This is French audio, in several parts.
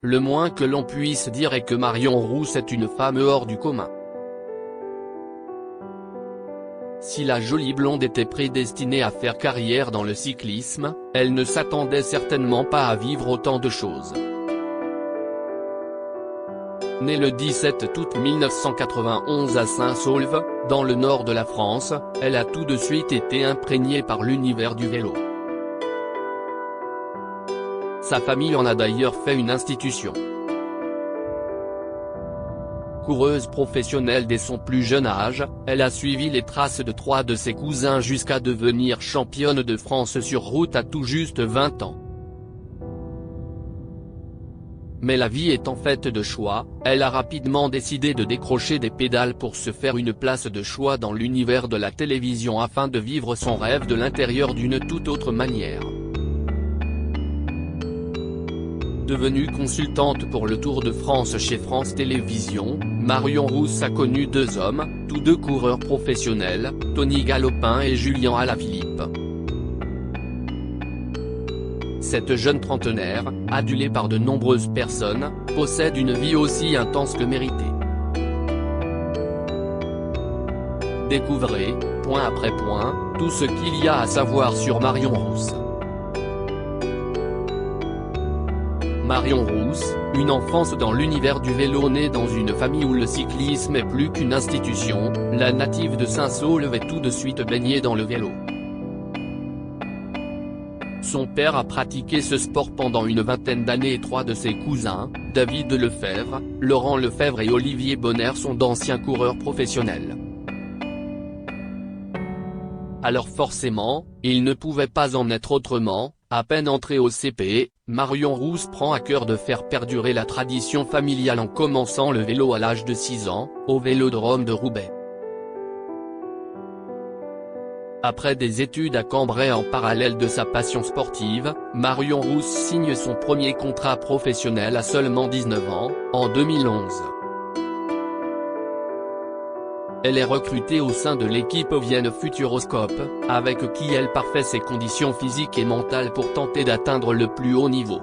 Le moins que l'on puisse dire est que Marion Rousse est une femme hors du commun. Si la jolie blonde était prédestinée à faire carrière dans le cyclisme, elle ne s'attendait certainement pas à vivre autant de choses. Née le 17 août 1991 à Saint-Saulve, dans le nord de la France, elle a tout de suite été imprégnée par l'univers du vélo. Sa famille en a d'ailleurs fait une institution. Coureuse professionnelle dès son plus jeune âge, elle a suivi les traces de 3 de ses cousins jusqu'à devenir championne de France sur route à tout juste 20 ans. Mais la vie étant faite de choix, elle a rapidement décidé de décrocher des pédales pour se faire une place de choix dans l'univers de la télévision afin de vivre son rêve de l'intérieur d'une toute autre manière. Devenue consultante pour le Tour de France chez France Télévisions, Marion Rousse a connu 2 hommes, tous 2 coureurs professionnels, Tony Galopin et Julien Alaphilippe. Cette jeune trentenaire, adulée par de nombreuses personnes, possède une vie aussi intense que méritée. Découvrez, point après point, tout ce qu'il y a à savoir sur Marion Rousse. Marion Rousse, une enfance dans l'univers du vélo née dans une famille où le cyclisme est plus qu'une institution, la native de Saint-Saulve est tout de suite baignée dans le vélo. Son père a pratiqué ce sport pendant une vingtaine d'années et 3 de ses cousins, David Lefebvre, Laurent Lefebvre et Olivier Bonner sont d'anciens coureurs professionnels. Alors forcément, il ne pouvait pas en être autrement, à peine entrée au CP, Marion Rousse prend à cœur de faire perdurer la tradition familiale en commençant le vélo à l'âge de 6 ans, au Vélodrome de Roubaix. Après des études à Cambrai en parallèle de sa passion sportive, Marion Rousse signe son premier contrat professionnel à seulement 19 ans, en 2011. Elle est recrutée au sein de l'équipe Vienne Futuroscope, avec qui elle parfait ses conditions physiques et mentales pour tenter d'atteindre le plus haut niveau.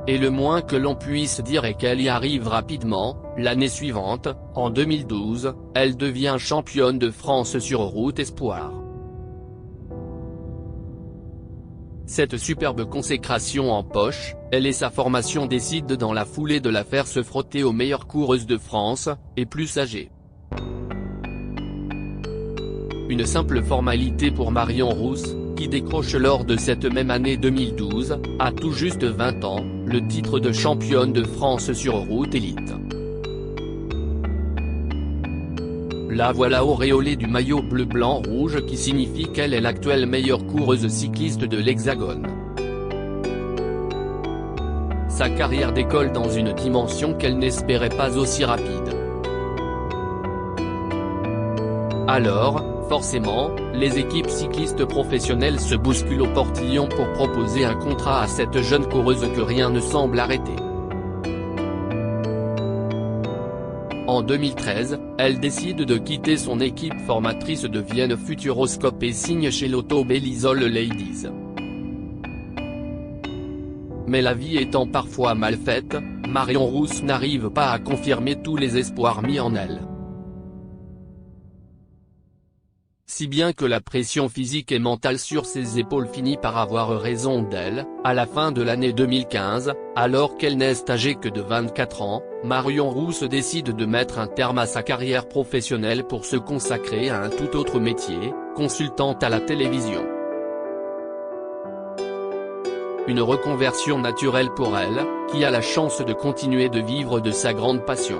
Et le moins que l'on puisse dire est qu'elle y arrive rapidement. L'année suivante, en 2012, elle devient championne de France sur route espoir. Cette superbe consécration en poche, elle et sa formation décident dans la foulée de la faire se frotter aux meilleures coureuses de France, et plus âgées. Une simple formalité pour Marion Rousse, qui décroche lors de cette même année 2012, à tout juste 20 ans, le titre de championne de France sur route élite. La voilà auréolée du maillot bleu-blanc-rouge qui signifie qu'elle est l'actuelle meilleure coureuse cycliste de l'Hexagone. Sa carrière décolle dans une dimension qu'elle n'espérait pas aussi rapide. Alors, forcément, les équipes cyclistes professionnelles se bousculent au portillon pour proposer un contrat à cette jeune coureuse que rien ne semble arrêter. En 2013, elle décide de quitter son équipe formatrice de Vienne Futuroscope et signe chez Lotto Belisol Ladies. Mais la vie étant parfois mal faite, Marion Rousse n'arrive pas à confirmer tous les espoirs mis en elle. Si bien que la pression physique et mentale sur ses épaules finit par avoir raison d'elle. À la fin de l'année 2015, alors qu'elle n'est âgée que de 24 ans, Marion Rousse décide de mettre un terme à sa carrière professionnelle pour se consacrer à un tout autre métier, consultante à la télévision. Une reconversion naturelle pour elle, qui a la chance de continuer de vivre de sa grande passion.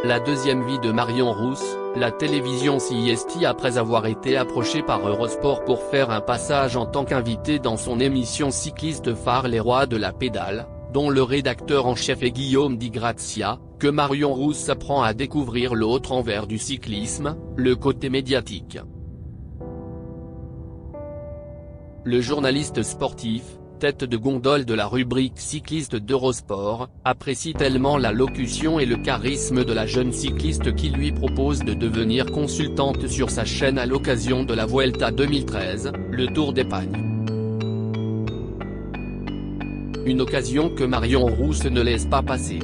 La deuxième vie de Marion Rousse, la télévision s'y estie après avoir été approchée par Eurosport pour faire un passage en tant qu'invitée dans son émission cycliste phare Les Rois de la Pédale, dont le rédacteur en chef est Guillaume Di Grazia, que Marion Rousse apprend à découvrir l'autre envers du cyclisme, le côté médiatique. Le journaliste sportif, tête de gondole de la rubrique cycliste d'Eurosport, apprécie tellement la locution et le charisme de la jeune cycliste qui lui propose de devenir consultante sur sa chaîne à l'occasion de la Vuelta 2013, le Tour d'Espagne. une occasion que Marion Rousse ne laisse pas passer.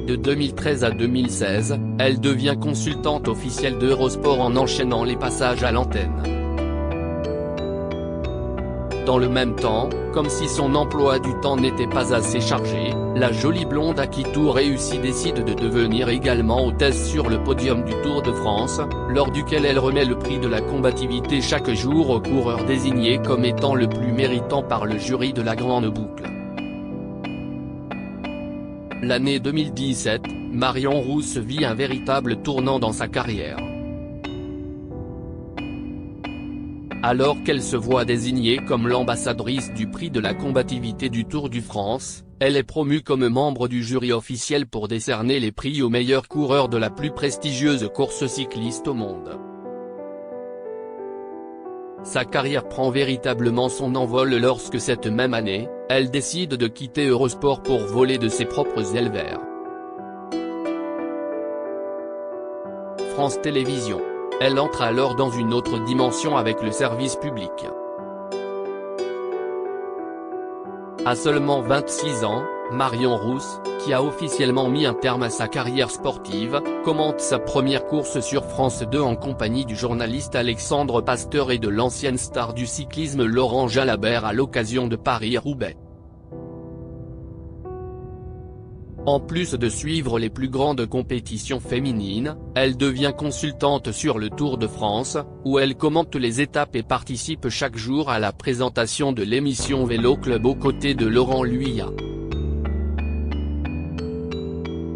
De 2013 à 2016, elle devient consultante officielle d'Eurosport en enchaînant les passages à l'antenne. Dans le même temps, comme si son emploi du temps n'était pas assez chargé, la jolie blonde à qui tout réussit décide de devenir également hôtesse sur le podium du Tour de France, lors duquel elle remet le prix de la combativité chaque jour au coureur désigné comme étant le plus méritant par le jury de la Grande Boucle. L'année 2017, Marion Rousse vit un véritable tournant dans sa carrière. Alors qu'elle se voit désignée comme l'ambassadrice du prix de la combativité du Tour de France, elle est promue comme membre du jury officiel pour décerner les prix aux meilleurs coureurs de la plus prestigieuse course cycliste au monde. Sa carrière prend véritablement son envol lorsque cette même année, elle décide de quitter Eurosport pour voler de ses propres ailes vers France Télévisions. Elle entre alors dans une autre dimension avec le service public. À seulement 26 ans, Marion Rousse, qui a officiellement mis un terme à sa carrière sportive, commente sa première course sur France 2 en compagnie du journaliste Alexandre Pasteur et de l'ancienne star du cyclisme Laurent Jalabert à l'occasion de Paris-Roubaix. En plus de suivre les plus grandes compétitions féminines, elle devient consultante sur le Tour de France, où elle commente les étapes et participe chaque jour à la présentation de l'émission Vélo Club aux côtés de Laurent Luyat.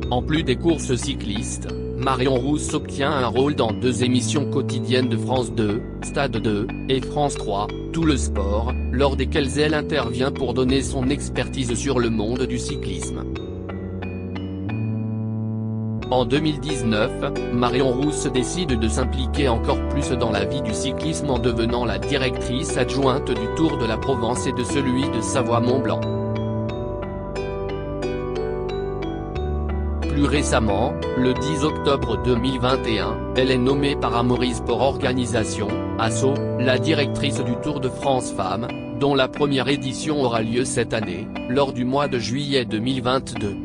En plus des courses cyclistes, Marion Rousse obtient un rôle dans 2 émissions quotidiennes de France 2, Stade 2, et France 3, Tout le sport, lors desquelles elle intervient pour donner son expertise sur le monde du cyclisme. En 2019, Marion Rousse décide de s'impliquer encore plus dans la vie du cyclisme en devenant la directrice adjointe du Tour de la Provence et de celui de Savoie-Mont-Blanc. Plus récemment, le 10 octobre 2021, elle est nommée par Amaury Sport Organisation, ASO, la directrice du Tour de France Femmes, dont la première édition aura lieu cette année, lors du mois de juillet 2022.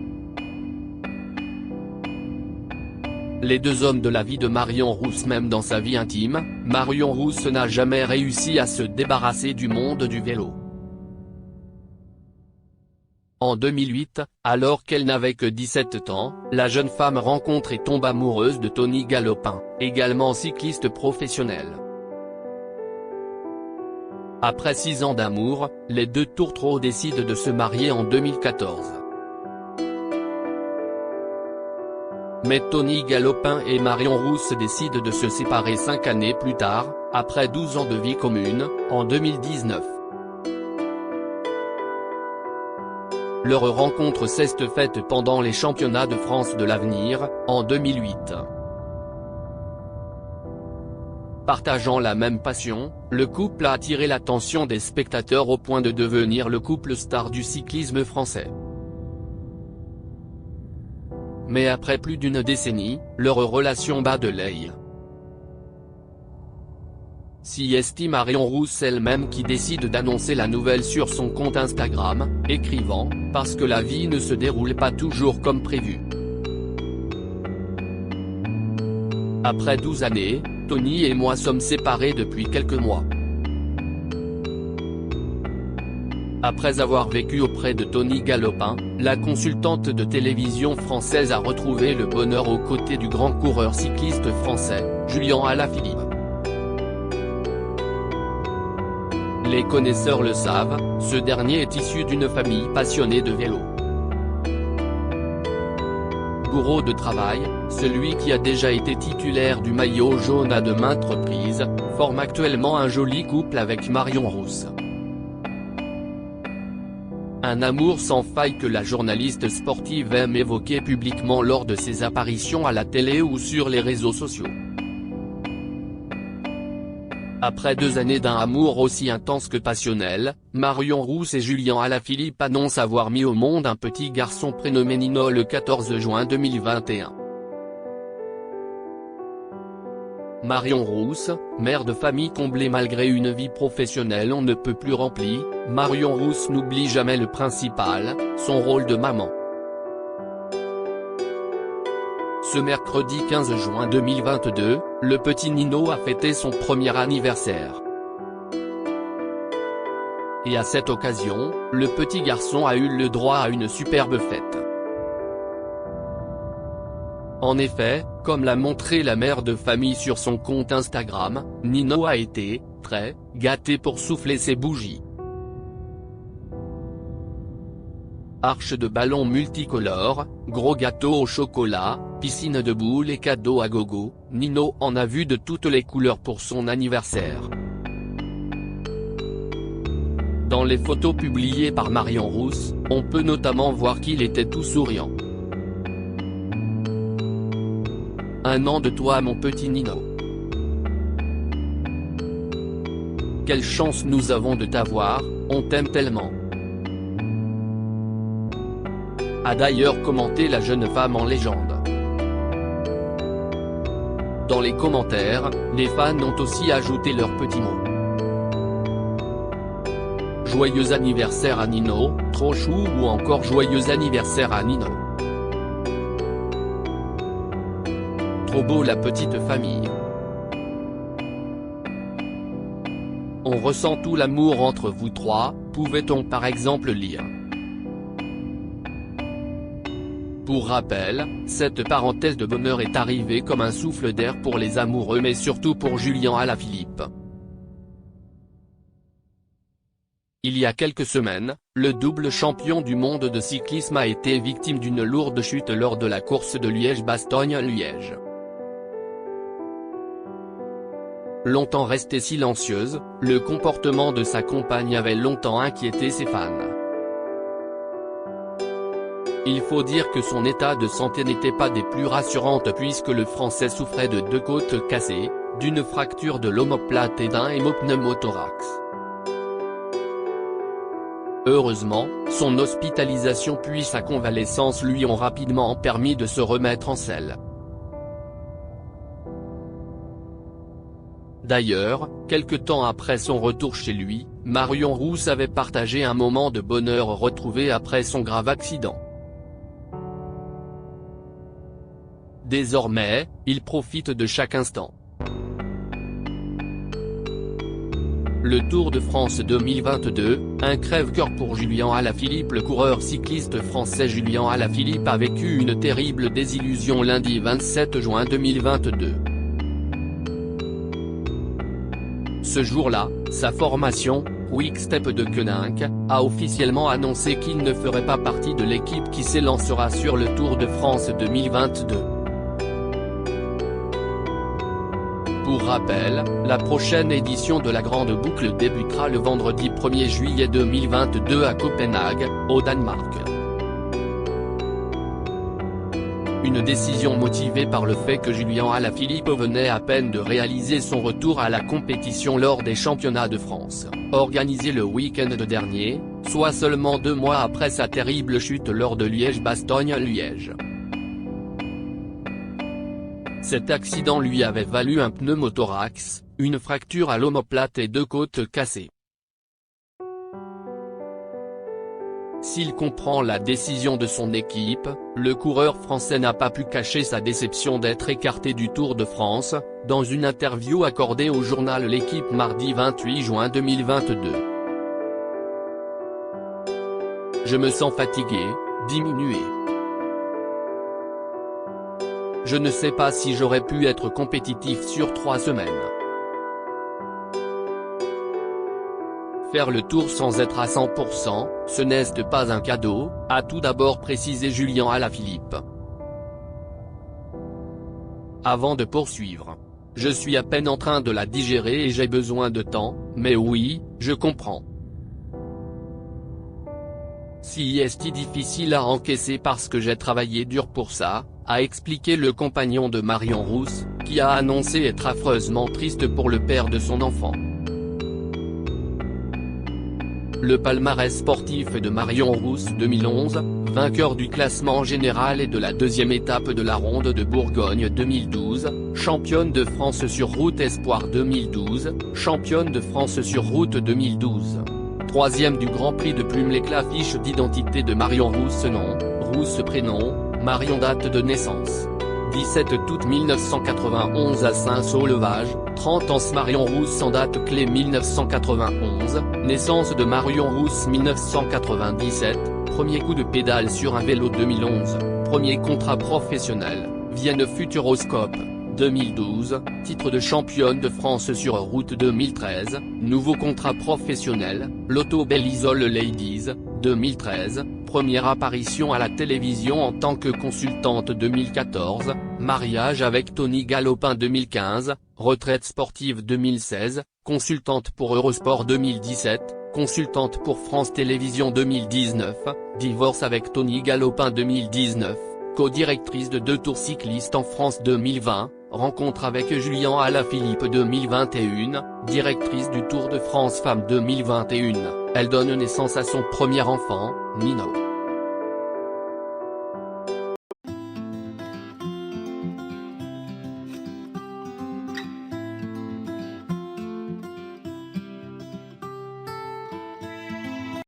Les 2 hommes de la vie de Marion Rousse. Même dans sa vie intime, Marion Rousse n'a jamais réussi à se débarrasser du monde du vélo. En 2008, alors qu'elle n'avait que 17 ans, la jeune femme rencontre et tombe amoureuse de Tony Galopin, également cycliste professionnel. Après 6 ans d'amour, les 2 tourtereaux décident de se marier en 2014. Mais Tony Galopin et Marion Rousse décident de se séparer 5 années plus tard, après 12 ans de vie commune, en 2019. Leur rencontre s'est faite pendant les championnats de France de l'avenir, en 2008. Partageant la même passion, le couple a attiré l'attention des spectateurs au point de devenir le couple star du cyclisme français. Mais après plus d'une décennie, leur relation bat de l'aile. Si estime Marion Rousse elle-même qui décide d'annoncer la nouvelle sur son compte Instagram, écrivant « Parce que la vie ne se déroule pas toujours comme prévu ». Après 12 années, Tony et moi sommes séparés depuis quelques mois. Après avoir vécu auprès de Tony Galopin, la consultante de télévision française a retrouvé le bonheur aux côtés du grand coureur cycliste français, Julien Alaphilippe. Les connaisseurs le savent, ce dernier est issu d'une famille passionnée de vélo. Bourreau de travail, celui qui a déjà été titulaire du maillot jaune à de maintes reprises, forme actuellement un joli couple avec Marion Rousse. Un amour sans faille que la journaliste sportive aime évoquer publiquement lors de ses apparitions à la télé ou sur les réseaux sociaux. Après 2 années d'un amour aussi intense que passionnel, Marion Rousse et Julien Alaphilippe annoncent avoir mis au monde un petit garçon prénommé Nino le 14 juin 2021. Marion Rousse, mère de famille comblée malgré une vie professionnelle on ne peut plus remplie, Marion Rousse n'oublie jamais le principal, son rôle de maman. Ce mercredi 15 juin 2022, le petit Nino a fêté son premier anniversaire. Et à cette occasion, le petit garçon a eu le droit à une superbe fête. En effet, comme l'a montré la mère de famille sur son compte Instagram, Nino a été très gâté pour souffler ses bougies. Arche de ballons multicolores, gros gâteau au chocolat, piscine de boules et cadeaux à gogo, Nino en a vu de toutes les couleurs pour son anniversaire. Dans les photos publiées par Marion Rousse, on peut notamment voir qu'il était tout souriant. Un an de toi mon petit Nino. Quelle chance nous avons de t'avoir, on t'aime tellement. A d'ailleurs commenté la jeune femme en légende. Dans les commentaires, les fans ont aussi ajouté leurs petits mots. Joyeux anniversaire à Nino, trop chou ou encore joyeux anniversaire à Nino. Trop beau la petite famille. On ressent tout l'amour entre vous trois, pouvait-on par exemple lire. Pour rappel, cette parenthèse de bonheur est arrivée comme un souffle d'air pour les amoureux mais surtout pour Julien Alaphilippe. Il y a quelques semaines, le double champion du monde de cyclisme a été victime d'une lourde chute lors de la course de Liège-Bastogne-Liège. Longtemps restée silencieuse, le comportement de sa compagne avait longtemps inquiété ses fans. Il faut dire que son état de santé n'était pas des plus rassurantes puisque le Français souffrait de 2 côtes cassées, d'une fracture de l'omoplate et d'un hémopneumothorax. Heureusement, son hospitalisation puis sa convalescence lui ont rapidement permis de se remettre en selle. D'ailleurs, quelque temps après son retour chez lui, Marion Rousse avait partagé un moment de bonheur retrouvé après son grave accident. Désormais, il profite de chaque instant. Le Tour de France 2022, un crève-cœur pour Julien Alaphilippe. Le coureur cycliste français Julien Alaphilippe a vécu une terrible désillusion lundi 27 juin 2022. Ce jour-là, sa formation, Quick-Step de Koninck, a officiellement annoncé qu'il ne ferait pas partie de l'équipe qui s'élancera sur le Tour de France 2022. Pour rappel, la prochaine édition de la Grande Boucle débutera le vendredi 1er juillet 2022 à Copenhague, au Danemark. Une décision motivée par le fait que Julien Alaphilippe venait à peine de réaliser son retour à la compétition lors des championnats de France, organisés le week-end dernier, soit seulement 2 mois après sa terrible chute lors de Liège-Bastogne-Liège. Cet accident lui avait valu un pneumothorax, une fracture à l'omoplate et 2 côtes cassées. S'il comprend la décision de son équipe, le coureur français n'a pas pu cacher sa déception d'être écarté du Tour de France, dans une interview accordée au journal L'Équipe mardi 28 juin 2022. Je me sens fatigué, diminué. Je ne sais pas si j'aurais pu être compétitif sur 3 semaines. Faire le tour sans être à 100%, ce n'est pas un cadeau, a tout d'abord précisé Julien Alaphilippe. Avant de poursuivre. Je suis à peine en train de la digérer et j'ai besoin de temps, mais oui, je comprends. Si c'est difficile à encaisser parce que j'ai travaillé dur pour ça, a expliqué le compagnon de Marion Rousse, qui a annoncé être affreusement triste pour le père de son enfant. Le palmarès sportif de Marion Rousse 2011, vainqueur du classement général et de la deuxième étape de la Ronde de Bourgogne 2012, championne de France sur route espoir 2012, championne de France sur route 2012. Troisième du Grand Prix de Plumelec. Fiche d'identité de Marion Rousse. Nom, Rousse prénom, Marion. Date de naissance 17 août 1991 à Saint-Saulevage, 30 ans. Marion Rousse en date clé 1991, naissance de Marion Rousse 1997, premier coup de pédale sur un vélo 2011, premier contrat professionnel, Vienne Futuroscope, 2012, titre de championne de France sur route 2013, nouveau contrat professionnel, Lotto Belle Isole Ladies, 2013, première apparition à la télévision en tant que consultante 2014, mariage avec Tony Galopin 2015, retraite sportive 2016, consultante pour Eurosport 2017, consultante pour France Télévisions 2019, divorce avec Tony Galopin 2019, co-directrice de 2 Tours cyclistes en France 2020, rencontre avec Julien Alaphilippe 2021, directrice du Tour de France Femmes 2021, elle donne naissance à son premier enfant, Nino.